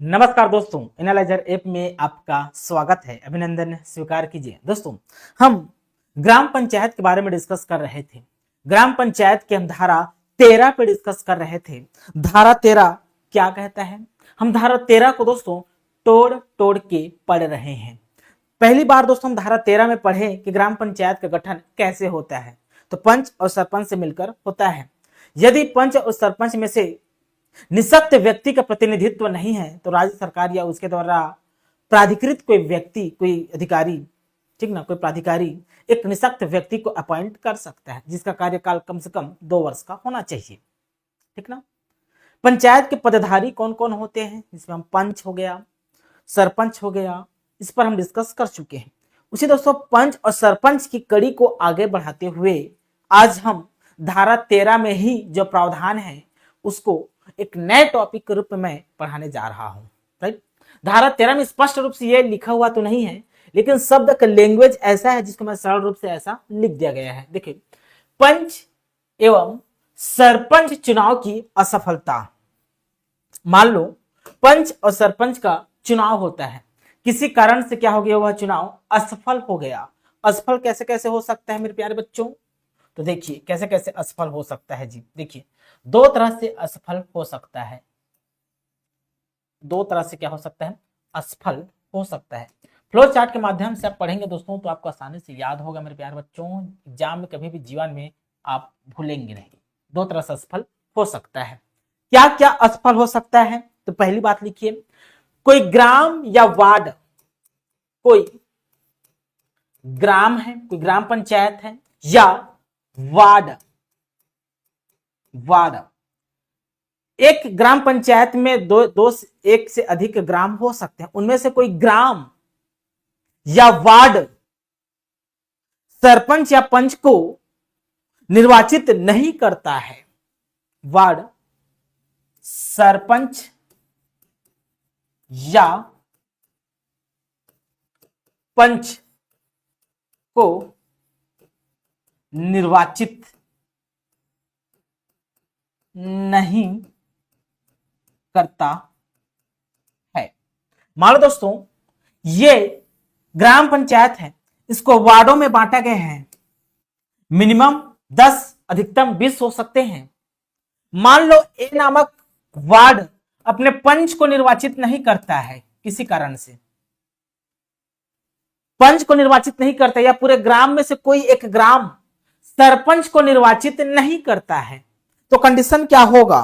नमस्कार दोस्तों, analyser app में आपका स्वागत है। अभिनंदन स्वीकार कीजिए। दोस्तों, हम ग्राम पंचायत के बारे में डिस्कस कर रहे थे। ग्राम पंचायत के हम धारा 13 पे डिस्कस कर रहे थे। धारा 13 क्या कहता है? हम धारा 13 को दोस्तों तोड़ तोड़ के पढ़ रहे हैं। पहली बार दोस्तों हम धारा 13 में पढ़े कि ग्राम पंचायत का गठन कैसे होता है। तो पंच और सरपंच से मिलकर होता है। यदि पंच और सरपंच में से निःशक्त व्यक्ति का प्रतिनिधित्व नहीं है तो राज्य सरकार या उसके द्वारा प्राधिकृत कोई व्यक्ति, कोई अधिकारी, ठीक ना, कोई प्राधिकारी एक निःशक्त व्यक्ति को अपॉइंट कर सकता है जिसका कार्यकाल कम से कम 2 वर्ष का होना चाहिए। ठीक ना। पंचायत के पदाधिकारी कौन कौन होते हैं? इसमें हम पंच हो गया, सरपंच हो गया, इस पर हम डिस्कस कर चुके हैं। उसी दोस्तों पंच और सरपंच की कड़ी को आगे बढ़ाते हुए आज हम धारा 13 में ही जो प्रावधान है उसको एक नए टॉपिक के रूप में पढ़ाने जा रहा हूं। राइट। धारा 13 में स्पष्ट रूप से ये लिखा हुआ तो नहीं है, लेकिन शब्द का लैंग्वेज ऐसा है जिसको मैं सरल रूप से ऐसा लिख दिया गया है। देखिए, पंच एवं सरपंच चुनाव की असफलता। मान लो पंच और सरपंच का चुनाव होता है, किसी कारण से क्या हो गया, वह चुनाव असफल हो गया। असफल कैसे कैसे हो सकता है मेरे प्यारे बच्चों? तो देखिए कैसे कैसे असफल हो सकता है जी। देखिए, 2 तरह से असफल हो सकता है। 2 तरह से क्या हो सकता है? असफल हो सकता है। फ्लो चार्ट के माध्यम से आप पढ़ेंगे दोस्तों तो आपको आसानी से याद होगा मेरे प्यारे बच्चों। एग्जाम में कभी भी जीवन में आप भूलेंगे नहीं। 2 तरह से असफल हो सकता है। क्या क्या असफल हो सकता है? तो पहली बात लिखिए, कोई ग्राम या वार्ड, कोई ग्राम है, कोई ग्राम पंचायत है या वार्ड। एक ग्राम पंचायत में एक से अधिक ग्राम हो सकते हैं। उनमें से कोई ग्राम या वार्ड सरपंच या पंच को निर्वाचित नहीं करता है। वार्ड सरपंच या पंच को निर्वाचित नहीं करता है। मान लो दोस्तों ये ग्राम पंचायत है, इसको वार्डों में बांटा गया है। मिनिमम 10 अधिकतम 20 हो सकते हैं। मान लो ए नामक वार्ड अपने पंच को निर्वाचित नहीं करता है, किसी कारण से पंच को निर्वाचित नहीं करता, या पूरे ग्राम में से कोई एक ग्राम सरपंच को निर्वाचित नहीं करता है, तो कंडीशन क्या होगा?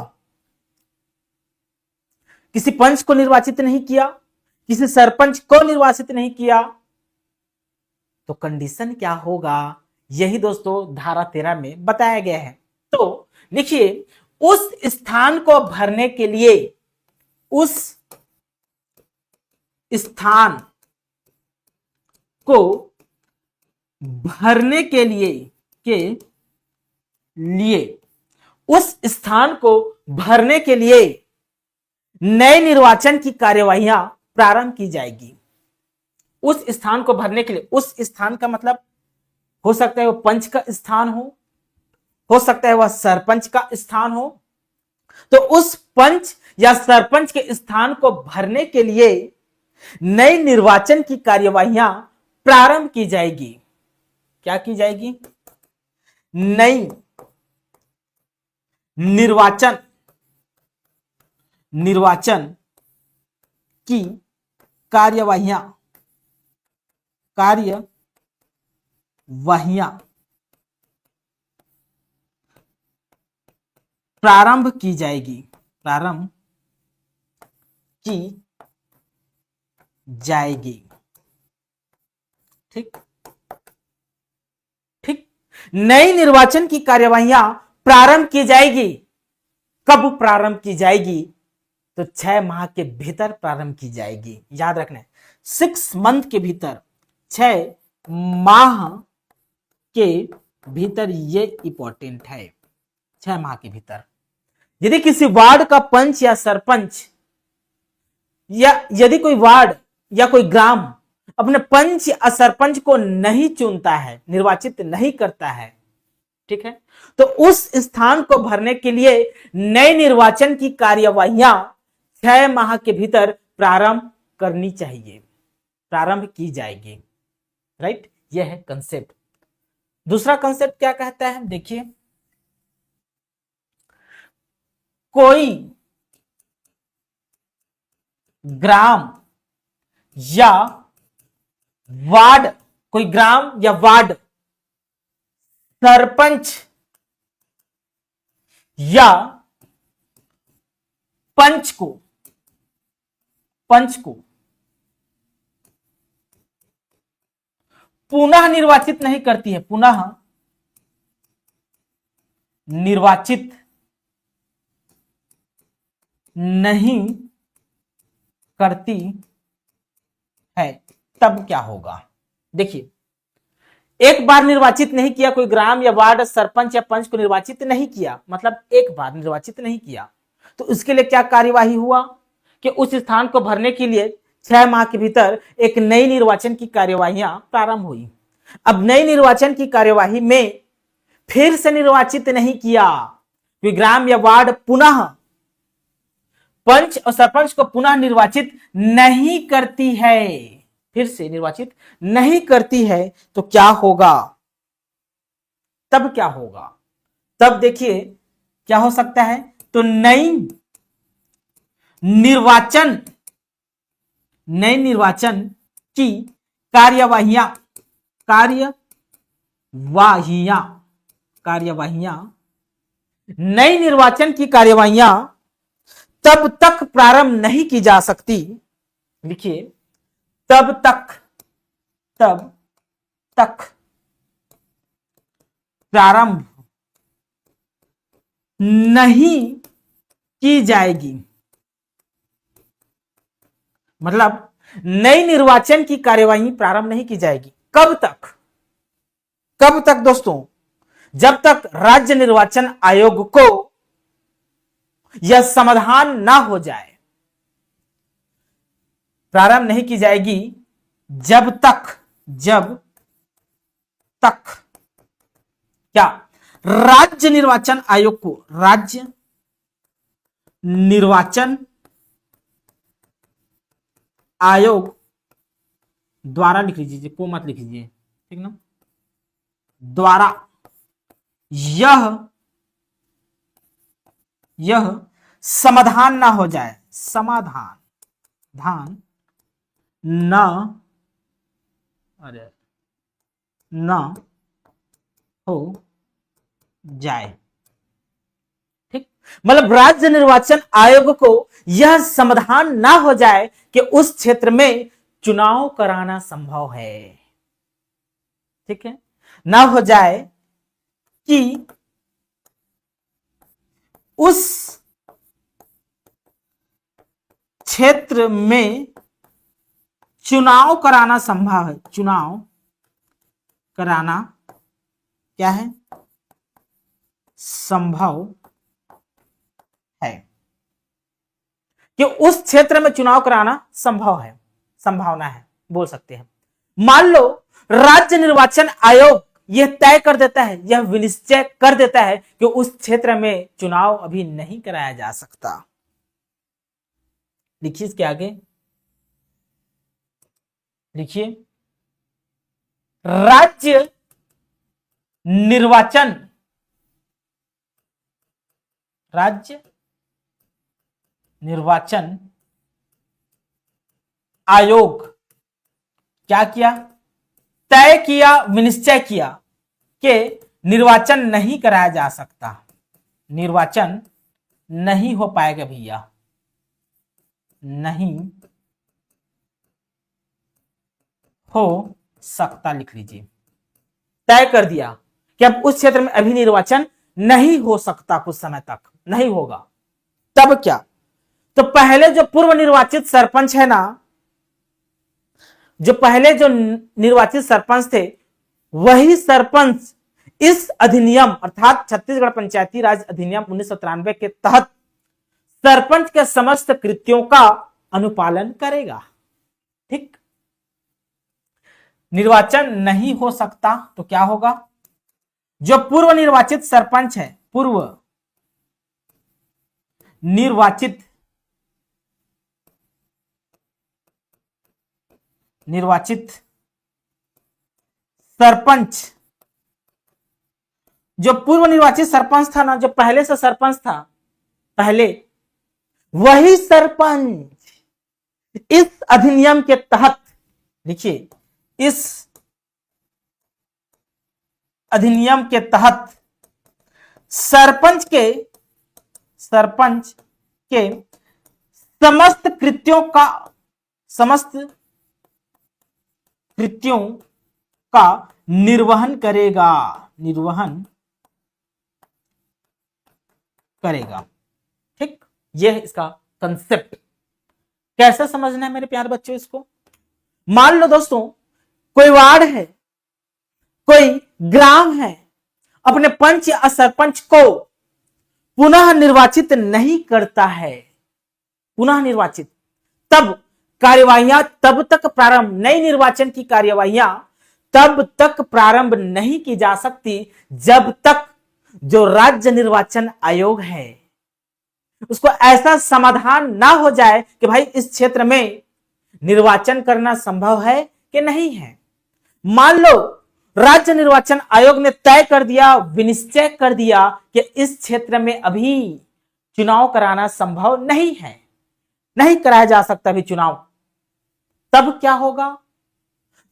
किसी पंच को निर्वाचित नहीं किया, किसी सरपंच को निर्वाचित नहीं किया, तो कंडीशन क्या होगा? यही दोस्तों धारा 13 में बताया गया है। तो लिखिए, उस स्थान को भरने के लिए, उस स्थान को भरने के लिए उस स्थान को भरने के लिए नए निर्वाचन की कार्यवाहियां प्रारंभ की जाएगी। उस स्थान को भरने के लिए, उस स्थान का मतलब हो सकता है वह पंच का स्थान हो सकता है वह सरपंच का स्थान हो। तो उस पंच या सरपंच के स्थान को भरने के लिए नई निर्वाचन की कार्यवाहियां प्रारंभ की जाएगी। क्या की जाएगी? नई निर्वाचन की कार्यवाहियां प्रारंभ की जाएगी। ठीक। नई निर्वाचन की कार्यवाहियां प्रारंभ की जाएगी। कब प्रारंभ की जाएगी? तो 6 माह के भीतर प्रारंभ की जाएगी। याद रखना, 6 मंथ के भीतर, 6 माह के भीतर, ये इंपॉर्टेंट है। 6 माह के भीतर यदि किसी वार्ड का पंच या सरपंच, या यदि कोई वार्ड या कोई ग्राम अपने पंच या सरपंच को नहीं चुनता है, निर्वाचित नहीं करता है, ठीक है। तो उस स्थान को भरने के लिए नए निर्वाचन की कार्यवाहियां 6 माह के भीतर प्रारंभ करनी चाहिए, प्रारंभ की जाएगी। राइट, यह है कंसेप्ट। दूसरा कंसेप्ट क्या कहता है, देखिए, कोई ग्राम या वार्ड, कोई ग्राम या वार्ड सरपंच या पंच को पुनः निर्वाचित नहीं करती है, पुनः निर्वाचित नहीं करती है, तब क्या होगा। देखिए, एक बार निर्वाचित नहीं किया, कोई ग्राम या वार्ड सरपंच या पंच को निर्वाचित नहीं किया, मतलब एक बार निर्वाचित नहीं किया, तो उसके लिए क्या कार्यवाही हुआ कि उस स्थान को भरने के लिए 6 माह के भीतर एक नई निर्वाचन की कार्यवाहियां प्रारंभ हुई। अब नई निर्वाचन की कार्यवाही में फिर से निर्वाचित नहीं किया, कोई ग्राम या वार्ड पुनः पंच और सरपंच को पुनः निर्वाचित नहीं करती है, फिर से निर्वाचित नहीं करती है, तो क्या होगा, तब क्या होगा। तब देखिए क्या हो सकता है, तो नई निर्वाचन की कार्यवाहियां नई निर्वाचन की कार्यवाहियां तब तक प्रारंभ नहीं की जा सकती, लिखिए, तब तक प्रारंभ नहीं की जाएगी। मतलब नई निर्वाचन की कार्यवाही प्रारंभ नहीं की जाएगी। कब तक दोस्तों, जब तक राज्य निर्वाचन आयोग को यह समाधान ना हो जाए, प्रारंभ नहीं की जाएगी जब तक क्या, राज्य निर्वाचन आयोग को, राज्य निर्वाचन आयोग द्वारा, लिख लीजिए, को मत लिख लीजिए, ठीक ना, द्वारा यह समाधान ना हो जाए, समाधान न हो जाए, ठीक, मतलब राज्य निर्वाचन आयोग को यह समाधान ना हो जाए कि उस क्षेत्र में चुनाव कराना संभव है, ठीक है, ना हो जाए कि उस क्षेत्र में चुनाव कराना संभव है, चुनाव कराना क्या है, संभव है, कि उस क्षेत्र में चुनाव कराना संभव है, संभावना है, बोल सकते हैं। मान लो राज्य निर्वाचन आयोग यह तय कर देता है, यह विनिश्चय कर देता है कि उस क्षेत्र में चुनाव अभी नहीं कराया जा सकता। लिखिए इसके आगे, लिखिए, राज्य निर्वाचन आयोग क्या किया, तय किया, विनिश्चय किया कि निर्वाचन नहीं कराया जा सकता, निर्वाचन नहीं हो पाएगा भैया, नहीं हो सकता, लिख लीजिए, तय कर दिया कि अब उस क्षेत्र में अभी निर्वाचन नहीं हो सकता, कुछ समय तक नहीं होगा। तब क्या, तो पहले जो पूर्व निर्वाचित सरपंच है ना, जो पहले जो निर्वाचित सरपंच थे, वही सरपंच इस अधिनियम अर्थात छत्तीसगढ़ पंचायती राज अधिनियम 1993 के तहत सरपंच के समस्त कृत्यों का अनुपालन करेगा, ठीक। निर्वाचन नहीं हो सकता तो क्या होगा, जो पूर्व निर्वाचित सरपंच है, पूर्व निर्वाचित सरपंच, जो पूर्व निर्वाचित सरपंच था ना, जो पहले से सरपंच था, पहले वही सरपंच इस अधिनियम के तहत, देखिए इस अधिनियम के तहत सरपंच के समस्त कृत्यों का निर्वहन करेगा, ठीक। यह है इसका कंसेप्ट। कैसे समझना है मेरे प्यारे बच्चों इसको? मान लो दोस्तों, कोई वार्ड है, कोई ग्राम है, अपने पंच या सरपंच को पुनः निर्वाचित नहीं करता है, पुनः निर्वाचित, तब कार्यवाहियां तब तक प्रारंभ, नई निर्वाचन की कार्यवाहियां तब तक प्रारंभ नहीं की जा सकती जब तक जो राज्य निर्वाचन आयोग है उसको ऐसा समाधान ना हो जाए कि भाई इस क्षेत्र में निर्वाचन करना संभव है कि नहीं है। मान लो राज्य निर्वाचन आयोग ने तय कर दिया, विनिश्चय कर दिया कि इस क्षेत्र में अभी चुनाव कराना संभव नहीं है, नहीं कराया जा सकता अभी चुनाव, तब क्या होगा?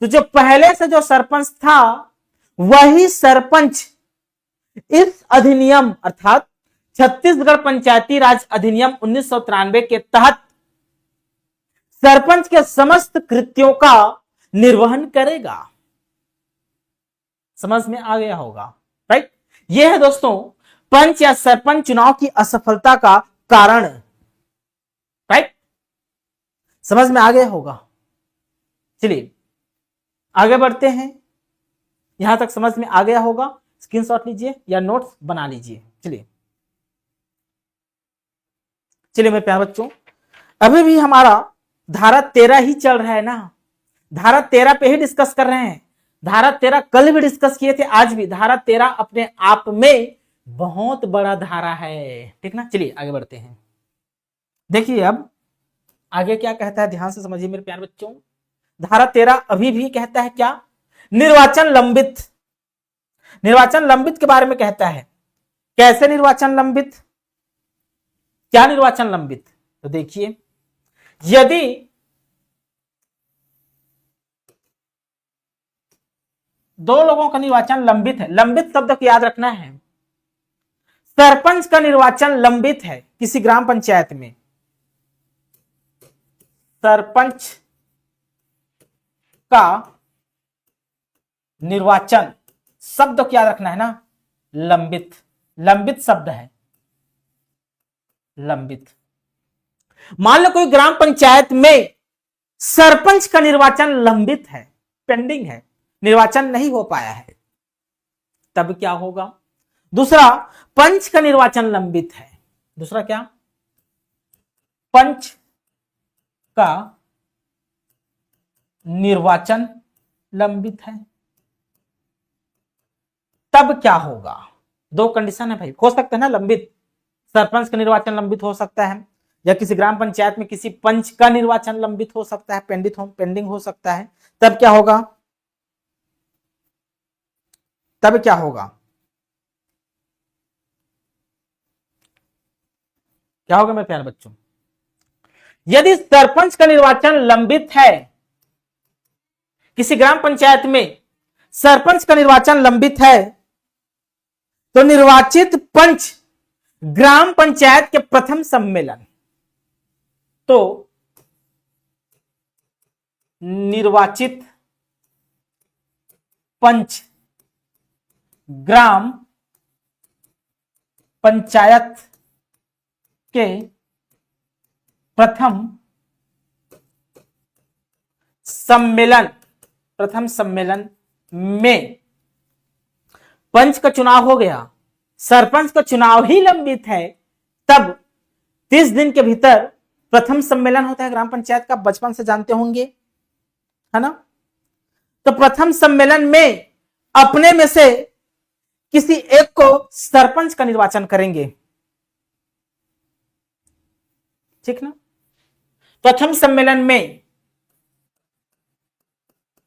तो जो पहले से जो सरपंच था वही सरपंच इस अधिनियम अर्थात छत्तीसगढ़ पंचायती राज अधिनियम 1993 के तहत सरपंच के समस्त कृत्यों का निर्वहन करेगा। समझ में आ गया होगा, राइट? यह है दोस्तों पंच या सरपंच चुनाव की असफलता का कारण, राइट? समझ में आ गया होगा। चलिए आगे बढ़ते हैं। यहां तक समझ में आ गया होगा, स्क्रीनशॉट लीजिए या नोट्स बना लीजिए। चलिए मेरे प्यारे बच्चों, अभी भी हमारा धारा 13 ही चल रहा है ना, धारा 13 पे ही डिस्कस कर रहे हैं। धारा 13 कल भी डिस्कस किए थे, आज भी। धारा 13 अपने आप में बहुत बड़ा धारा है, ठीक ना। चलिए आगे बढ़ते हैं। देखिए अब आगे क्या कहता है, ध्यान से समझिए मेरे प्यारे बच्चों। धारा 13 अभी भी कहता है क्या? निर्वाचन लंबित, निर्वाचन लंबित के बारे में कहता है। कैसे निर्वाचन लंबित? क्या निर्वाचन लंबित? तो देखिए, यदि दो लोगों का निर्वाचन लंबित है, लंबित शब्द को याद रखना है। सरपंच का निर्वाचन लंबित है किसी ग्राम पंचायत में, सरपंच का निर्वाचन शब्द को याद रखना है ना, लंबित, लंबित शब्द है, लंबित। मान लो कोई ग्राम पंचायत में सरपंच का निर्वाचन लंबित है, पेंडिंग है, निर्वाचन नहीं हो पाया है, तब क्या होगा? दूसरा, पंच का निर्वाचन लंबित है। दूसरा क्या? पंच का निर्वाचन लंबित है, तब क्या होगा? दो कंडीशन है भाई, हो सकता है ना लंबित, सरपंच का निर्वाचन लंबित हो सकता है, या किसी ग्राम पंचायत में किसी पंच का निर्वाचन लंबित हो सकता है, पेंडिंग हो सकता है। तब क्या होगा? तब क्या होगा? क्या होगा मेरे प्यारे बच्चों? यदि सरपंच का निर्वाचन लंबित है, किसी ग्राम पंचायत में सरपंच का निर्वाचन लंबित है, तो निर्वाचित पंच ग्राम पंचायत के प्रथम सम्मेलन, तो निर्वाचित पंच ग्राम पंचायत के प्रथम सम्मेलन में पंच का चुनाव हो गया, सरपंच का चुनाव ही लंबित है, तब 30 दिन के भीतर प्रथम सम्मेलन होता है ग्राम पंचायत का, बचपन से जानते होंगे, है ना। तो प्रथम सम्मेलन में अपने में से किसी एक को सरपंच का निर्वाचन करेंगे। ठीक ना। प्रथम सम्मेलन में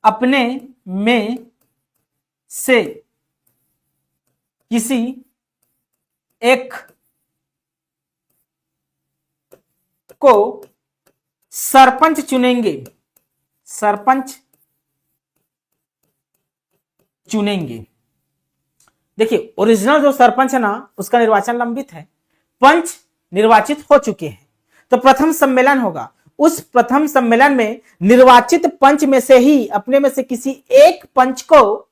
अपने में से किसी एक को सरपंच चुनेंगे, सरपंच चुनेंगे। देखिए ओरिजिनल जो सरपंच है ना उसका निर्वाचन लंबित है, पंच निर्वाचित हो चुके हैं, तो प्रथम सम्मेलन होगा। उस प्रथम सम्मेलन में निर्वाचित पंच में से ही अपने में से किसी एक पंच को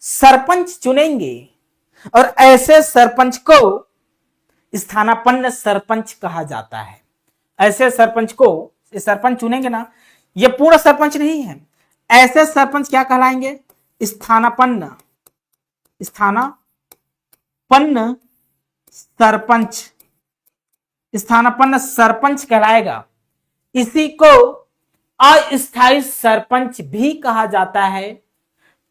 सरपंच चुनेंगे और ऐसे सरपंच को स्थानापन्न सरपंच कहा जाता है। ऐसे सरपंच को सरपंच चुनेंगे ना, ये पूरा सरपंच नहीं है, ऐसे सरपंच क्या कहलाएंगे? स्थानापन्न, स्थानापन्न सरपंच, स्थानापन्न सरपंच कहलाएगा। इसी को अस्थायी सरपंच भी कहा जाता है,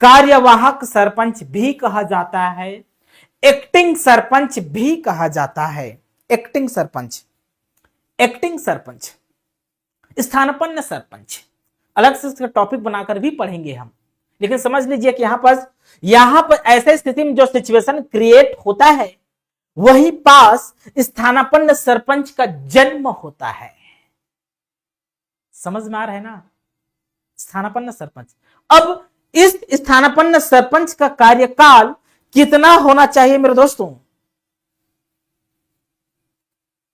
कार्यवाहक सरपंच भी कहा जाता है, एक्टिंग सरपंच भी कहा जाता है। एक्टिंग सरपंच, एक्टिंग सरपंच, स्थानापन्न सरपंच, अलग से इसका टॉपिक बनाकर भी पढ़ेंगे हम, लेकिन समझ लीजिए कि यहां पर ऐसे स्थिति में जो सिचुएशन क्रिएट होता है वही पास स्थानापन्न सरपंच का जन्म होता है। समझ में आ रहा है ना? स्थानापन्न सरपंच। अब इस स्थानापन्न सरपंच का कार्यकाल कितना होना चाहिए मेरे दोस्तों?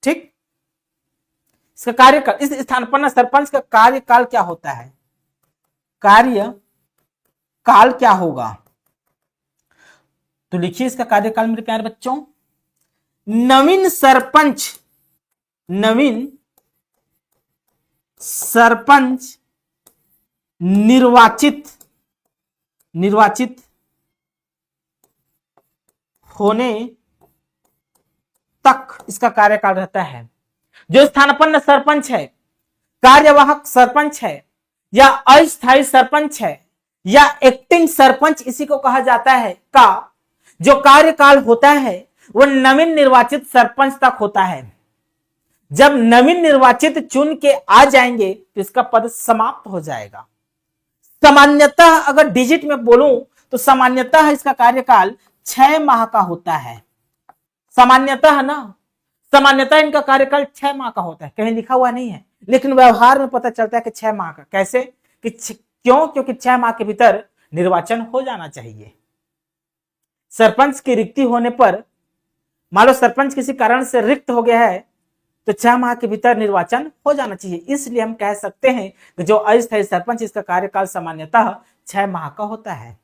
ठीक, इसका कार्यकाल, इस स्थानापन्न सरपंच का कार्यकाल क्या होता है? कार्यकाल क्या होगा? तो लिखिए इसका कार्यकाल मेरे प्यारे बच्चों, नवीन सरपंच निर्वाचित होने तक इसका कार्यकाल रहता है। जो स्थानापन्न सरपंच है, कार्यवाहक सरपंच है, या अस्थायी सरपंच है, या एक्टिंग सरपंच इसी को कहा जाता है, का जो कार्यकाल होता है वो नवीन निर्वाचित सरपंच तक होता है। जब नवीन निर्वाचित चुन के आ जाएंगे तो इसका पद समाप्त हो जाएगा। सामान्यतः अगर डिजिट में बोलूं तो सामान्यतः इसका कार्यकाल 6 माह का होता है। सामान्यतः ना, सामान्यतः इनका कार्यकाल 6 माह का होता है, कहीं लिखा हुआ नहीं है, लेकिन व्यवहार में पता चलता है कि 6 माह का। कैसे? कि क्यों? क्योंकि 6 माह के भीतर निर्वाचन हो जाना चाहिए। सरपंच की रिक्ति होने पर, मान लो सरपंच किसी कारण से रिक्त हो गया है, तो 6 माह के भीतर निर्वाचन हो जाना चाहिए। इसलिए हम कह सकते हैं कि जो अस्थायी सरपंच, इसका कार्यकाल सामान्यतः 6 माह का होता है।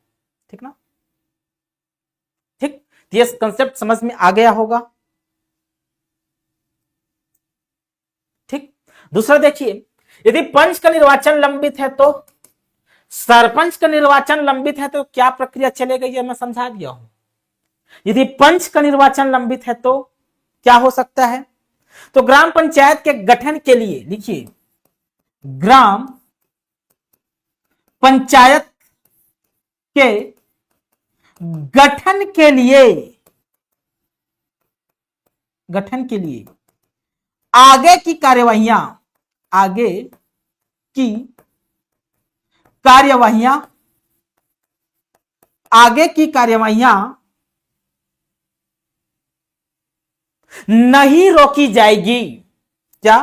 ठीक ना? ठीक, ये कंसेप्ट समझ में आ गया होगा। ठीक, दूसरा देखिए, यदि पंच का निर्वाचन लंबित है तो सरपंच का निर्वाचन लंबित है तो क्या प्रक्रिया चलेगी, यह मैं समझा दिया हूं। यदि पंच का निर्वाचन लंबित है तो क्या हो सकता है? तो ग्राम पंचायत के गठन के लिए लिखिए, ग्राम पंचायत के गठन के लिए आगे की कार्यवाहियां नहीं रोकी जाएगी। क्या?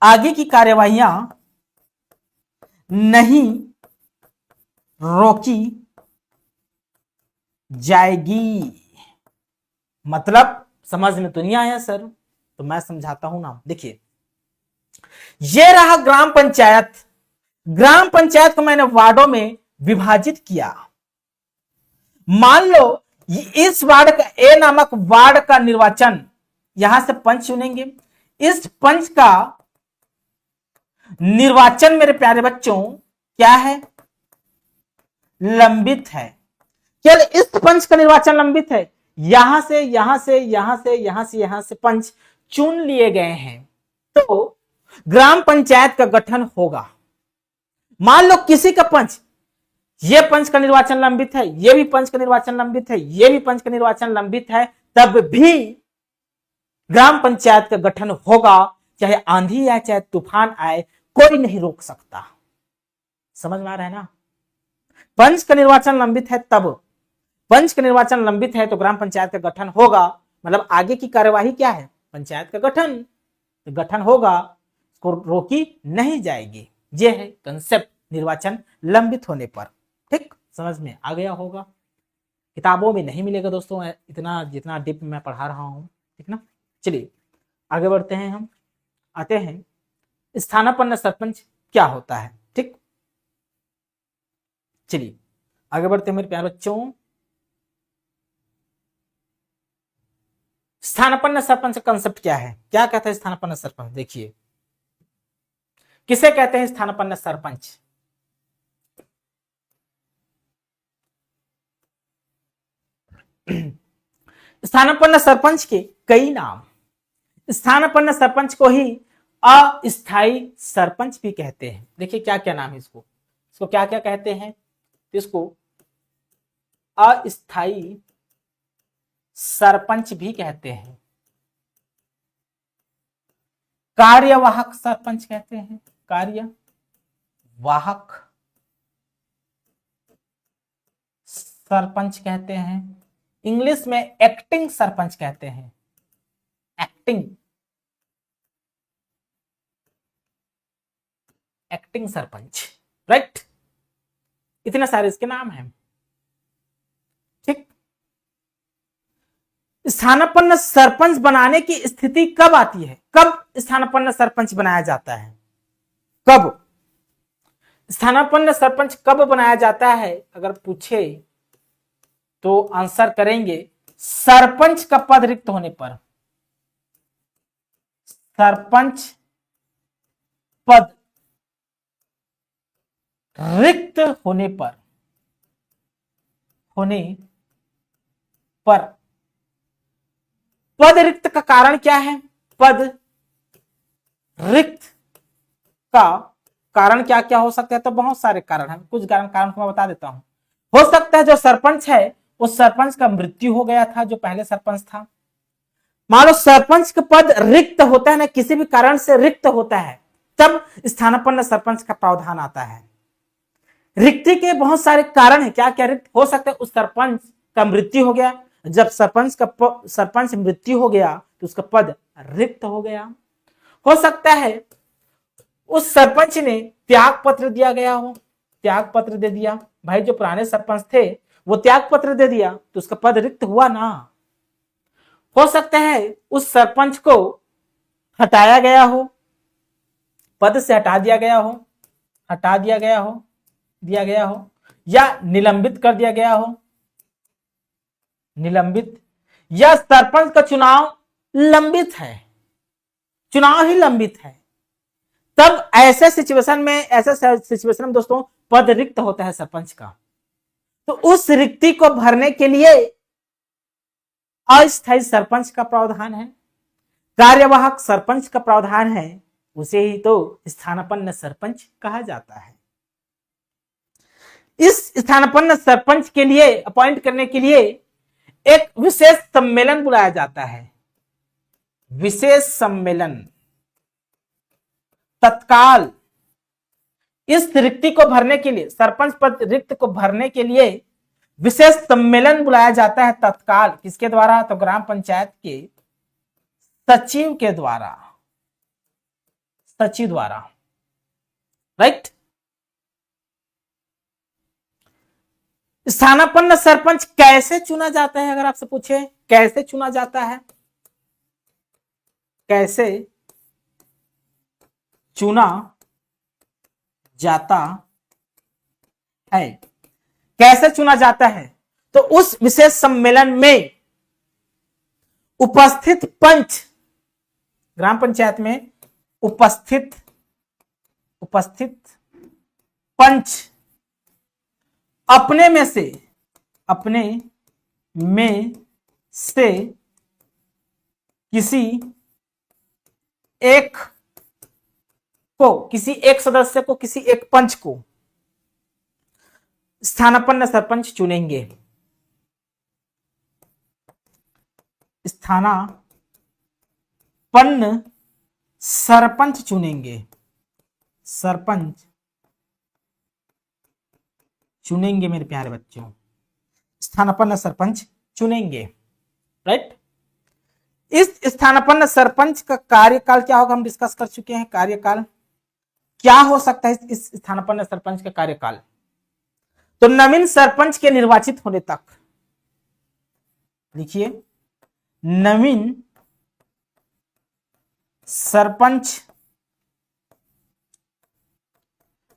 आगे की कार्यवाहियां नहीं रोकी जाएगी। मतलब समझ में तो नहीं आया सर? तो मैं समझाता हूं ना। देखिए, ये रहा ग्राम पंचायत। ग्राम पंचायत को मैंने वार्डों में विभाजित किया। मान लो इस वार्ड का, ए नामक वार्ड का निर्वाचन, यहां से पंच चुनेंगे। इस पंच का निर्वाचन मेरे प्यारे बच्चों क्या है? लंबित है। केवल इस पंच का निर्वाचन लंबित है। यहां से पंच चुन लिए गए हैं तो ग्राम पंचायत का गठन होगा। मान लो किसी का पंच, ये पंच का निर्वाचन लंबित है, ये भी पंच का निर्वाचन लंबित है, ये भी पंच का निर्वाचन लंबित है, तब भी ग्राम पंचायत का गठन होगा, चाहे आंधी आए चाहे तूफान आए, कोई नहीं रोक सकता। समझ में आ रहा है ना? पंच का निर्वाचन लंबित है, तब पंच का निर्वाचन लंबित है तो ग्राम पंचायत का गठन होगा, मतलब आगे की कार्यवाही क्या है? पंचायत का गठन, तो गठन होगा, उसको रोकी नहीं जाएगी। यह है कंसेप्ट निर्वाचन लंबित होने पर। ठीक, समझ में आ गया होगा। किताबों में नहीं मिलेगा दोस्तों इतना जितना डीप मैं पढ़ा रहा हूं, ठीक ना। चलिए आगे बढ़ते हैं, हम आते हैं स्थानापन्न सरपंच क्या होता है। ठीक, चलिए आगे बढ़ते हैं मेरे प्यारे बच्चों। स्थानापन्न सरपंच का कंसेप्ट क्या है, क्या कहता है स्थानापन्न सरपंच? देखिए, किसे कहते हैं स्थानापन्न सरपंच? स्थानापन्न सरपंच के कई नाम, स्थानापन्न सरपंच को ही अस्थाई सरपंच भी कहते हैं। देखिए क्या क्या नाम है इसको, इसको क्या क्या कहते हैं? इसको अस्थाई सरपंच भी कहते हैं, कार्यवाहक सरपंच कहते हैं, कार्यवाहक सरपंच कहते हैं, इंग्लिश में एक्टिंग सरपंच कहते हैं, एक्टिंग सरपंच, राइट। इतने सारे इसके नाम हैं। ठीक, स्थानापन्न सरपंच बनाने की स्थिति कब आती है? कब स्थानापन्न सरपंच बनाया जाता है? कब स्थानापन्न सरपंच कब बनाया जाता है अगर पूछे तो आंसर करेंगे सरपंच का पद रिक्त होने पर। सरपंच पद रिक्त होने पर पद रिक्त का कारण क्या है? पद रिक्त का कारण क्या क्या हो सकता है? तो बहुत सारे कारण हैं, कुछ कारण को मैं बता देता हूं। हो सकता है जो सरपंच है उस सरपंच का मृत्यु हो गया था, जो पहले सरपंच था। मान लो सरपंच का पद रिक्त होता है ना, किसी भी कारण से रिक्त होता है, तब स्थानापन्न सरपंच का प्रावधान आता है। रिक्ति के बहुत सारे कारण है, क्या क्या रिक्त हो सकता है? उस सरपंच का मृत्यु हो गया, जब सरपंच मृत्यु हो गया तो उसका पद रिक्त हो गया। हो सकता है उस सरपंच ने त्याग पत्र दिया गया हो, त्याग पत्र दे दिया, भाई जो पुराने सरपंच थे वो त्याग पत्र दे दिया तो उसका पद रिक्त हुआ ना। हो सकता है उस सरपंच को हटाया गया हो, पद से हटा दिया गया हो, दिया गया हो, या निलंबित कर दिया गया हो, निलंबित, या सरपंच का चुनाव लंबित है, चुनाव ही लंबित है, तब ऐसे सिचुएशन में दोस्तों पद रिक्त होता है सरपंच का। तो उस रिक्ति को भरने के लिए अस्थायी सरपंच का प्रावधान है, कार्यवाहक सरपंच का प्रावधान है, उसे ही तो स्थानापन्न सरपंच कहा जाता है। इस स्थानापन्न सरपंच के लिए अपॉइंट करने के लिए एक विशेष सम्मेलन बुलाया जाता है, विशेष सम्मेलन। तत्काल इस रिक्ति को भरने के लिए, सरपंच पद रिक्त को भरने के लिए विशेष सम्मेलन बुलाया जाता है तत्काल। किसके द्वारा? तो ग्राम पंचायत के सचिव के द्वारा, सचिव द्वारा, राइट। स्थानापन्न सरपंच कैसे चुना जाता है? अगर आपसे पूछे कैसे चुना जाता है, कैसे चुना जाता है, कैसे चुना जाता है? तो उस विशेष सम्मेलन में उपस्थित पंच, ग्राम पंचायत में उपस्थित पंच अपने में से किसी एक सदस्य को, किसी एक पंच को स्थानापन्न सरपंच चुनेंगे। स्थानापन्न सरपंच चुनेंगे, सरपंच चुनेंगे मेरे प्यारे बच्चों, स्थानापन्न सरपंच चुनेंगे। राइट। इस स्थानापन्न सरपंच का कार्यकाल क्या होगा हम डिस्कस कर चुके हैं। कार्यकाल क्या हो सकता है इस स्थानापन्न सरपंच का कार्यकाल? तो नवीन सरपंच के निर्वाचित होने तक, लिखिए, नवीन सरपंच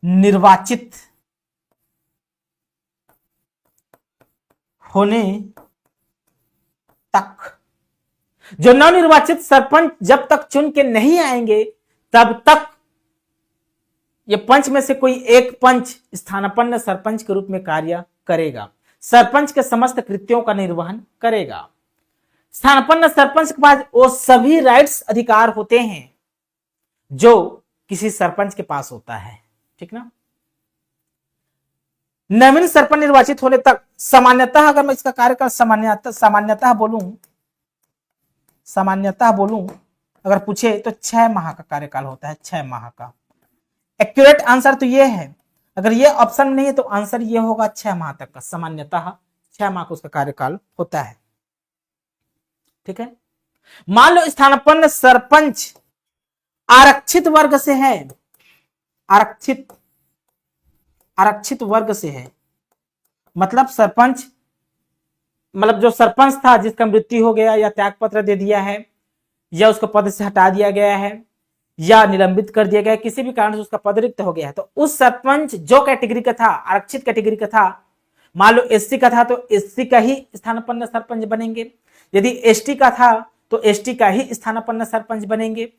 निर्वाचित होने तक, जो नवनिर्वाचित सरपंच जब तक चुन के नहीं आएंगे तब तक ये पंच में से कोई एक पंच स्थानापन्न सरपंच के रूप में कार्य करेगा, सरपंच के समस्त कृत्यों का निर्वहन करेगा। स्थानापन्न सरपंच के पास वो सभी राइट्स अधिकार होते हैं जो किसी सरपंच के पास होता है। ठीक ना। नवीन सरपंच निर्वाचित होने तक सामान्यतः, अगर मैं इसका कार्यकाल सामान्यतः बोलूं अगर पूछे तो 6 माह का कार्यकाल होता है, 6 माह का। एक्यूरेट आंसर तो ये है, अगर ये ऑप्शन नहीं है तो आंसर ये होगा 6 माह तक का, सामान्यतः 6 माह का उसका कार्यकाल होता है। ठीक है। मान लो स्थानापन्न सरपंच आरक्षित वर्ग से है, आरक्षित वर्ग से है, मतलब सरपंच, मतलब जो सरपंच था जिसका मृत्यु हो गया या त्याग पत्र दे दिया है या उसको पद से हटा दिया गया है या निलंबित कर दिया गया है, किसी भी कारण से उसका पद रिक्त हो गया है, तो उस सरपंच जो कैटेगरी का था, आरक्षित कैटेगरी का था, मान लो एससी का था तो एससी का ही स्थानापन्न सरपंच बनेंगे, यदि एसटी का था तो एसटी का ही स्थानापन्न सरपंच बनेंगे,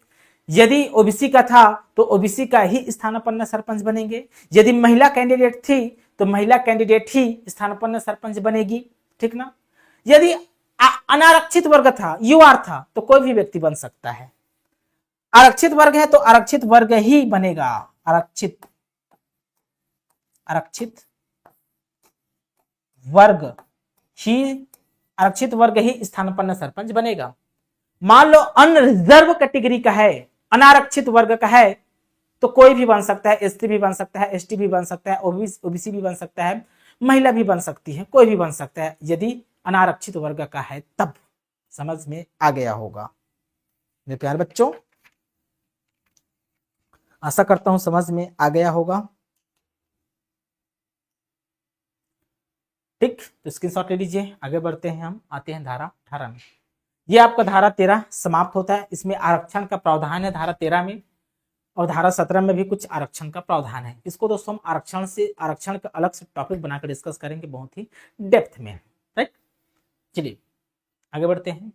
यदि ओबीसी का था तो ओबीसी का ही स्थानापन्न सरपंच बनेंगे, यदि महिला कैंडिडेट थी तो महिला कैंडिडेट ही स्थानापन्न सरपंच बनेगी। ठीक ना। यदि अनारक्षित वर्ग था, यूआर था, तो कोई भी व्यक्ति बन सकता है। आरक्षित वर्ग है तो आरक्षित वर्ग ही बनेगा, आरक्षित वर्ग ही स्थानापन्न सरपंच बनेगा। मान लो अनरिजर्व कैटेगरी का है, अनारक्षित वर्ग का है, तो कोई भी बन सकता है, एसटी भी बन सकता है, एसटी भी बन सकता है, ओबीसी भी बन सकता है, महिला भी बन सकती है, कोई भी बन सकता है यदि अनारक्षित वर्ग का है तब। समझ में आ गया होगा मेरे प्यारे बच्चों, आशा करता हूं समझ में आ गया होगा। ठीक, तो स्क्रीनशॉट ले लीजिए। आगे बढ़ते हैं, हम आते हैं धारा 18 में। ये आपका धारा 13 समाप्त होता है। इसमें आरक्षण का प्रावधान है धारा 13 में, और धारा 17 में भी कुछ आरक्षण का प्रावधान है। इसको दोस्तों हम आरक्षण का अलग से टॉपिक बनाकर डिस्कस करेंगे बहुत ही डेप्थ में। राइट, चलिए आगे बढ़ते हैं।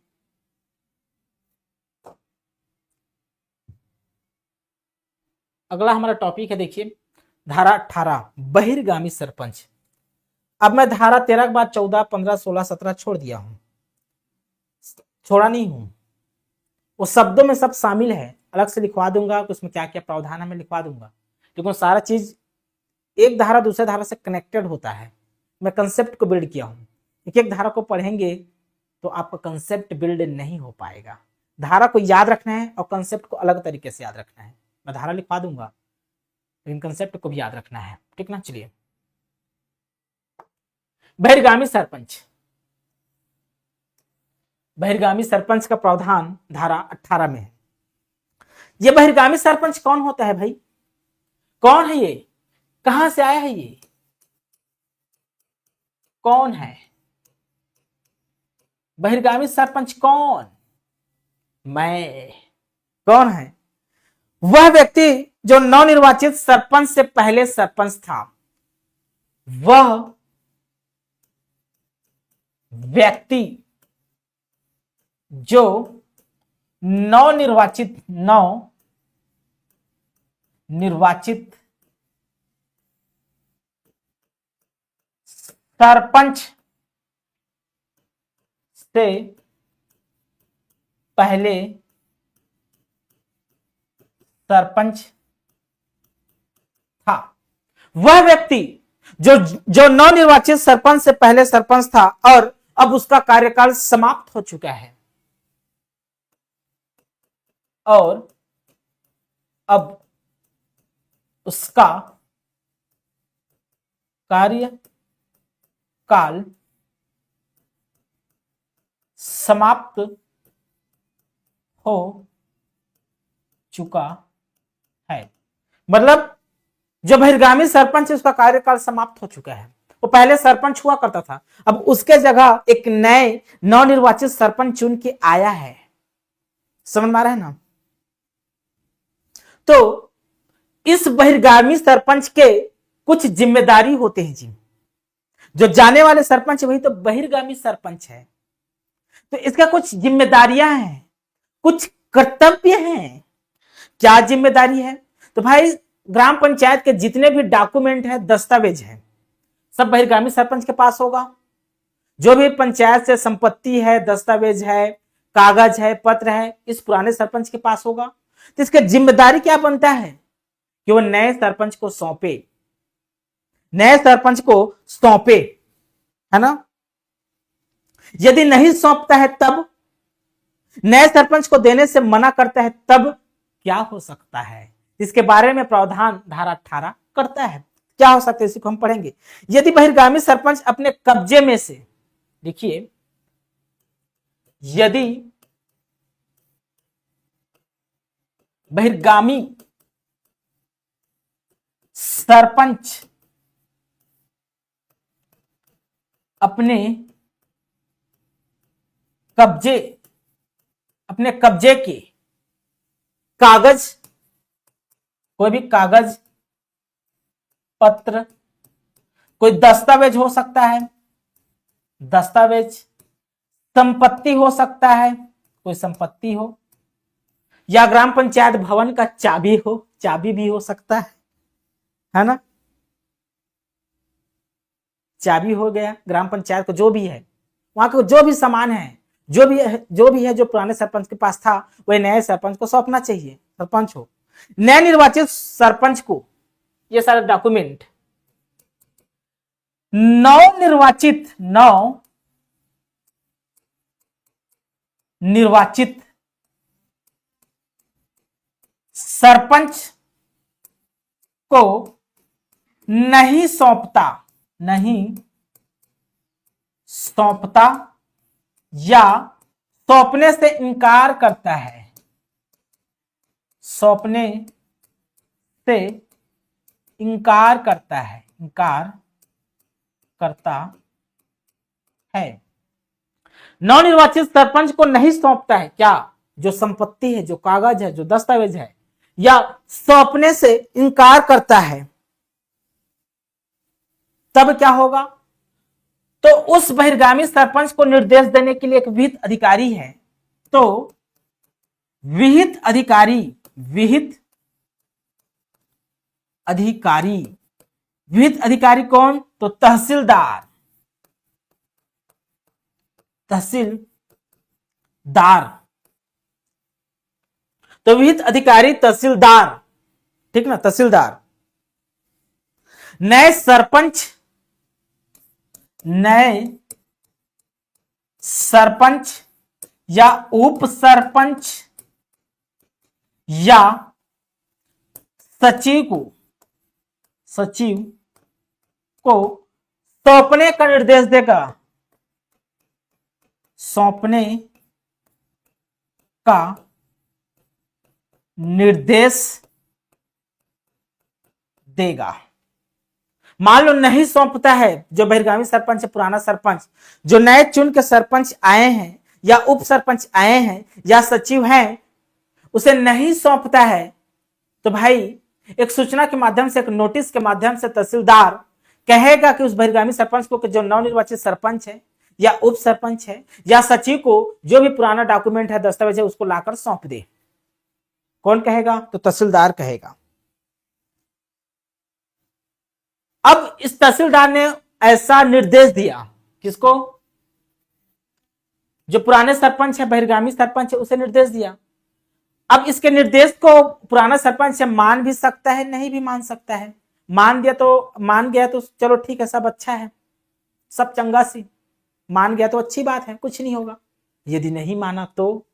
अगला हमारा टॉपिक है, देखिए धारा 18 बहिर्गामी सरपंच। अब मैं धारा 13 के बाद 14, 15, 16, 17 छोड़ दिया हूं, छोड़ा नहीं हूं, वो शब्दों में सब शामिल है, अलग से लिखवा दूंगा कि उसमें क्या क्या प्रावधान है मैं लिखवा दूंगा, क्योंकि सारा चीज एक धारा दूसरे धारा से कनेक्टेड होता है। मैं कंसेप्ट को बिल्ड किया हूं, एक एक धारा को पढ़ेंगे तो आपका कंसेप्ट बिल्ड नहीं हो पाएगा। धारा को याद रखना है और कंसेप्ट को अलग तरीके से याद रखना है। मैं धारा लिखवा दूंगा लेकिन कंसेप्ट को भी याद रखना है। ठीक ना। चलिए, बहिर्गामी सरपंच, बहिर्गामी सरपंच का प्रावधान धारा 18 में है। ये बहिर्गामी सरपंच कौन होता है भाई? कौन है ये? कहां से आया है ये? कौन है बहिर्गामी सरपंच? कौन? मैं। कौन है? वह व्यक्ति जो नवनिर्वाचित सरपंच से पहले सरपंच था, वह व्यक्ति जो नवनिर्वाचित सरपंच से पहले सरपंच था, वह व्यक्ति जो जो नवनिर्वाचित सरपंच से पहले सरपंच था और अब उसका कार्यकाल समाप्त हो चुका है और अब उसका कार्यकाल समाप्त हो चुका है। मतलब जो बहिर्गामी सरपंच है उसका कार्यकाल समाप्त हो चुका है। वो पहले सरपंच हुआ करता था, अब उसके जगह एक नए नवनिर्वाचित सरपंच चुन के आया है। समझ में आ रहा है ना? तो इस बहिर्गामी सरपंच के कुछ जिम्मेदारी होते हैं जी। जो जाने वाले सरपंच वही तो बहिर्गामी सरपंच है, तो इसका कुछ जिम्मेदारियां हैं, कुछ कर्तव्य हैं। क्या जिम्मेदारी है? तो भाई ग्राम पंचायत के जितने भी डॉक्यूमेंट है, दस्तावेज है, सब बहिर्गामी सरपंच के पास होगा। जो भी पंचायत से संपत्ति है, दस्तावेज है, कागज है, पत्र है, इस पुराने सरपंच के पास होगा। तो इसका जिम्मेदारी क्या बनता है कि वो नए सरपंच को सौंपे, है ना? यदि नहीं सौंपता है तब, नए सरपंच को देने से मना करता है तब क्या हो सकता है, इसके बारे में प्रावधान धारा 18 करता है। क्या हो सकता है इसी को हम पढ़ेंगे। यदि बहिर्गामी सरपंच अपने कब्जे में से, देखिए, यदि बहिर्गामी सरपंच अपने कब्जे के कागज, कोई भी कागज पत्र, कोई दस्तावेज हो सकता है, दस्तावेज, संपत्ति हो सकता है, कोई संपत्ति हो, या ग्राम पंचायत भवन का चाबी हो, चाबी भी हो सकता है ना? चाबी हो गया ग्राम पंचायत को, जो भी है वहां का जो भी सामान है, जो भी है जो पुराने सरपंच के पास था, वह नए सरपंच को सौंपना चाहिए। सरपंच हो, नए निर्वाचित सरपंच को ये सारे डॉक्यूमेंट नवनिर्वाचित सरपंच को नहीं सौंपता या सौंपने से इनकार करता है, सौंपने से इनकार करता है। नवनिर्वाचित सरपंच को नहीं सौंपता है क्या? जो संपत्ति है, जो कागज है, जो दस्तावेज है, या सौंपने से इनकार करता है, तब क्या होगा? तो उस बहिर्गामी सरपंच को निर्देश देने के लिए एक विहित अधिकारी है। तो विहित अधिकारी कौन? तो तहसीलदार। तो विहित अधिकारी तहसीलदार, ठीक ना? तहसीलदार नए सरपंच या उप सरपंच या सचिव को सौंपने का निर्देश देगा, सौंपने का निर्देश देगा। मान लो नहीं सौंपता है जो बहिर्गामी सरपंच है, पुराना सरपंच, जो नए चुन के सरपंच आए हैं या उप सरपंच आए हैं या सचिव हैं, उसे नहीं सौंपता है, तो भाई एक सूचना के माध्यम से, एक नोटिस के माध्यम से तहसीलदार कहेगा कि उस बहिर्गामी सरपंच को, जो नवनिर्वाचित सरपंच है या उप सरपंच है या सचिव को, जो भी पुराना डॉक्यूमेंट है, दस्तावेज है, उसको लाकर सौंप दे। कौन कहेगा? तो तहसीलदार कहेगा। अब इस तहसीलदार ने ऐसा निर्देश दिया, किसको? जो पुराने सरपंच है, बहिर्गामी सरपंच है, उसे निर्देश दिया। अब इसके निर्देश को पुराना सरपंच मान भी सकता है, नहीं भी मान सकता है। मान गया तो चलो ठीक है, सब अच्छा है, सब चंगा सी, मान गया तो अच्छी बात है, कुछ नहीं होगा। यदि नहीं माना तो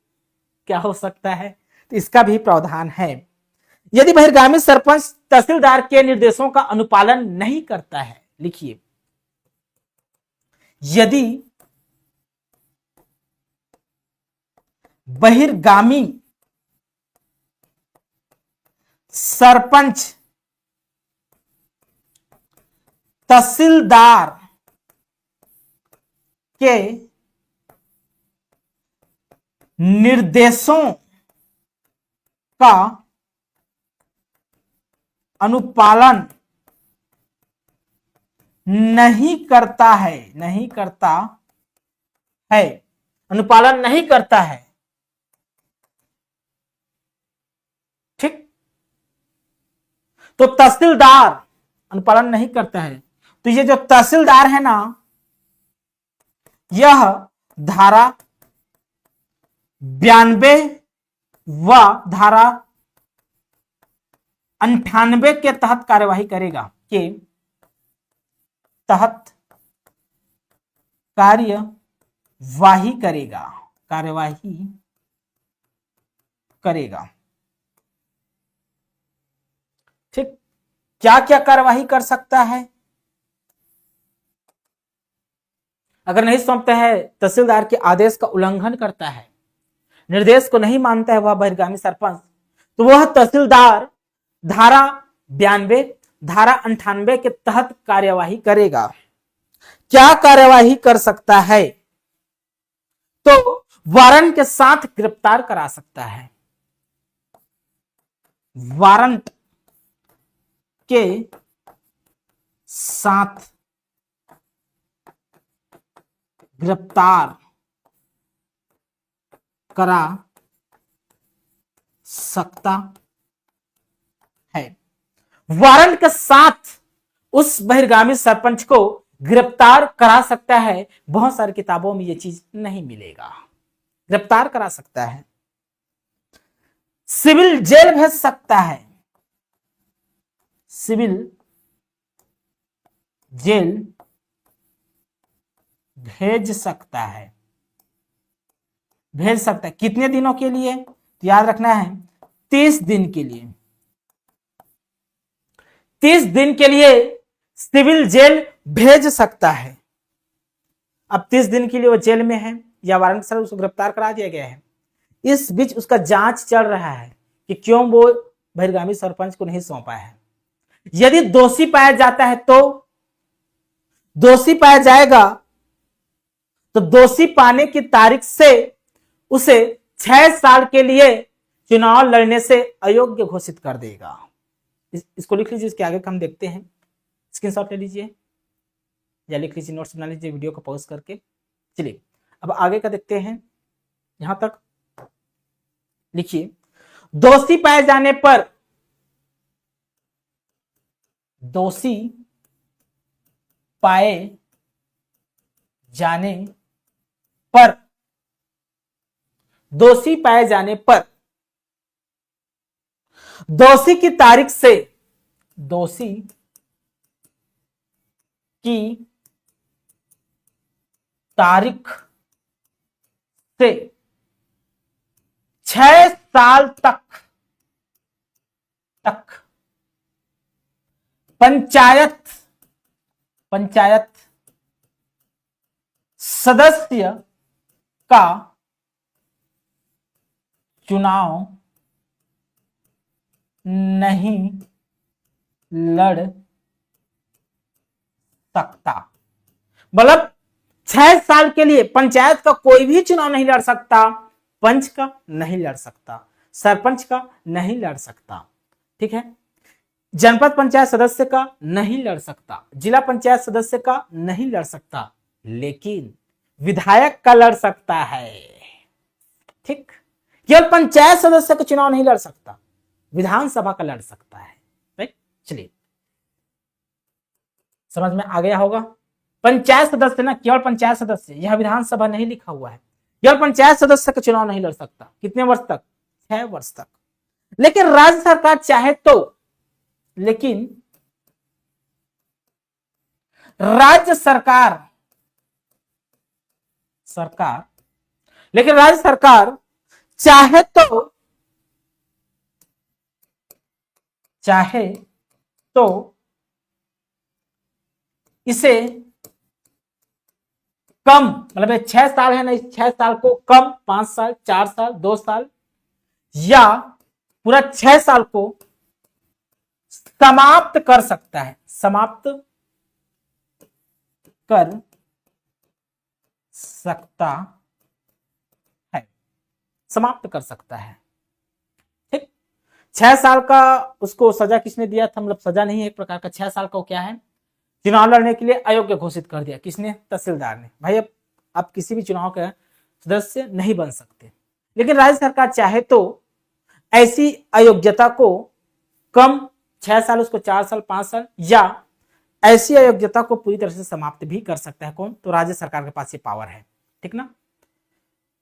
क्या हो सकता है? तो इसका भी प्रावधान है। यदि बहिर्गामी सरपंच तहसीलदार के निर्देशों का अनुपालन नहीं करता है, लिखिए, यदि बहिर्गामी सरपंच तहसीलदार के निर्देशों का अनुपालन नहीं करता है, अनुपालन नहीं करता है, ठीक, तो तहसीलदार अनुपालन नहीं करता है, तो ये जो तहसीलदार है ना, यह धारा 92 व धारा 98 के तहत कार्यवाही करेगा, के तहत कार्यवाही करेगा। ठीक, क्या क्या कार्यवाही कर सकता है? अगर नहीं सौंपते हैं, तहसीलदार के आदेश का उल्लंघन करता है, निर्देश को नहीं मानता है वह बहिर्गामी सरपंच, तो वह तहसीलदार धारा 92 धारा 98 के तहत कार्यवाही करेगा। क्या कार्यवाही कर सकता है? तो वारंट के साथ गिरफ्तार करा सकता है, वारंट के साथ गिरफ्तार करा सकता है। वारंट के साथ उस बहिर्गामी सरपंच को गिरफ्तार करा सकता है। बहुत सारी किताबों में यह चीज नहीं मिलेगा, गिरफ्तार करा सकता है, सिविल जेल भेज सकता है, सिविल जेल भेज सकता है, कितने दिनों के लिए? तो याद रखना है 30 दिन के लिए, 30 दिन के लिए सिविल जेल भेज सकता है। अब 30 दिन के लिए वो जेल में है या वारंट से उसको गिरफ्तार करा दिया गया है, इस बीच उसका जांच चल रहा है कि क्यों वो बहिर्गामी सरपंच को नहीं सौंपा है। यदि दोषी पाया जाता है तो दोषी पाया जाएगा तो दोषी पाने की तारीख से उसे 6 साल के लिए चुनाव लड़ने से अयोग्य घोषित कर देगा। इसको लिख लीजिए, इसके आगे हम देखते हैं, स्क्रीनशॉट ले लीजिए या लिख लीजिए, नोट्स बना लीजिए वीडियो को पॉज करके। चलिए अब आगे का देखते हैं। यहां तक लिखिए, दोषी पाए जाने पर, दोषी पाए जाने पर, दोषी पाए जाने पर दोषी की तारीख से, दोषी की तारीख से 6 साल तक पंचायत सदस्य का चुनाव नहीं लड़ सकता। मतलब 6 साल के लिए पंचायत का कोई भी चुनाव नहीं लड़ सकता, पंच का नहीं लड़ सकता, सरपंच का नहीं लड़ सकता, ठीक है, जनपद पंचायत सदस्य का नहीं लड़ सकता, जिला पंचायत सदस्य का नहीं लड़ सकता, लेकिन विधायक का लड़ सकता है। ठीक, केवल पंचायत सदस्य का चुनाव नहीं लड़ सकता, विधानसभा का लड़ सकता है। राइट, चलिए समझ में आ गया होगा। पंचायत सदस्य ना, केवल पंचायत सदस्य, यह विधानसभा नहीं लिखा हुआ है, केवल पंचायत सदस्य का चुनाव नहीं लड़ सकता। कितने वर्ष तक? 6 वर्ष तक। लेकिन राज्य सरकार चाहे तो, लेकिन राज्य सरकार लेकिन राज्य सरकार चाहे तो इसे कम, मतलब 6 साल है ना, इस 6 साल को कम 5 साल, 4 साल, 2 साल या पूरा 6 साल को समाप्त कर सकता है, समाप्त कर सकता है, समाप्त कर सकता है। ठीक, 6 साल का उसको सजा किसने दिया था, मतलब सजा नहीं है एक प्रकार का, 6 साल का क्या है, चुनाव लड़ने के लिए अयोग्य घोषित कर दिया। किसने? तहसीलदार ने। भाई अब आप किसी भी चुनाव के सदस्य नहीं बन सकते। लेकिन राज्य सरकार चाहे तो ऐसी अयोग्यता को कम 6 साल, उसको 4 साल, 5 साल या ऐसी अयोग्यता को पूरी तरह से समाप्त भी कर सकता है। कौन? तो राज्य सरकार के पास ये पावर है। ठीक ना?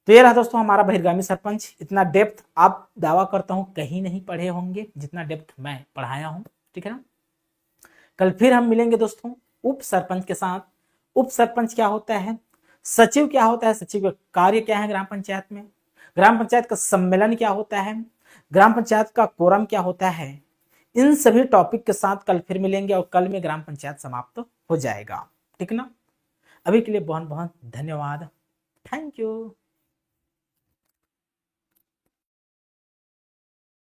तो ये रहा दोस्तों हमारा बहिर्गामी सरपंच। इतना डेप्थ आप दावा करता हूं कहीं नहीं पढ़े होंगे जितना डेप्थ मैं पढ़ाया हूं। ठीक है ना? कल फिर हम मिलेंगे दोस्तों उप सरपंच के साथ। उप सरपंच क्या होता है, सचिव क्या होता है, सचिव का कार्य क्या है ग्राम पंचायत में, ग्राम पंचायत का सम्मेलन क्या होता है, ग्राम पंचायत का कोरम क्या होता है, इन सभी टॉपिक के साथ कल फिर मिलेंगे और कल में ग्राम पंचायत समाप्त हो जाएगा। ठीक ना? अभी के लिए बहुत बहुत धन्यवाद। Thank you.